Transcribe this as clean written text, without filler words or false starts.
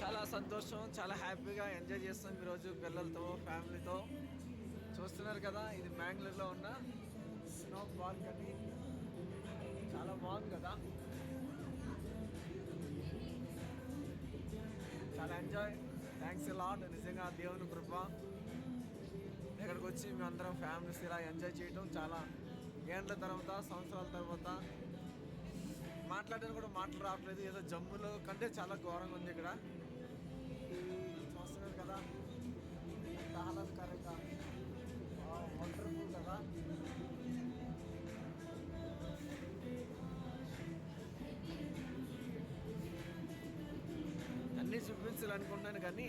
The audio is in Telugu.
చాలా సంతోషం, చాలా హ్యాపీగా ఎంజాయ్ చేస్తాం ఈరోజు పిల్లలతో, ఫ్యామిలీతో. చూస్తున్నారు కదా, ఇది మ్యాంగ్లూర్లో ఉన్న స్నో బాల్కనీ. చాలా బాగుంది కదా, చాలా ఎంజాయ్. థ్యాంక్స్ లాట్, నిజంగా దేవుని కృప. ఇక్కడికి వచ్చి మేమందరం ఫ్యామిలీస్ ఇలా ఎంజాయ్ చేయటం చాలా ఏండ్ల తర్వాత, సంవత్సరాల తర్వాత. మాట్లాడడానికి కూడా మాటలు రావట్లేదు, ఏదో జమ్ములో కంటే చాలా ఘోరంగా ఉంది ఇక్కడ. చూస్తున్నారు కదా, ఎంత ఆహ్లాదకరంగా, వండర్ఫుల్ కదా. అన్నీ చూపించాలనుకుంటున్నాను కానీ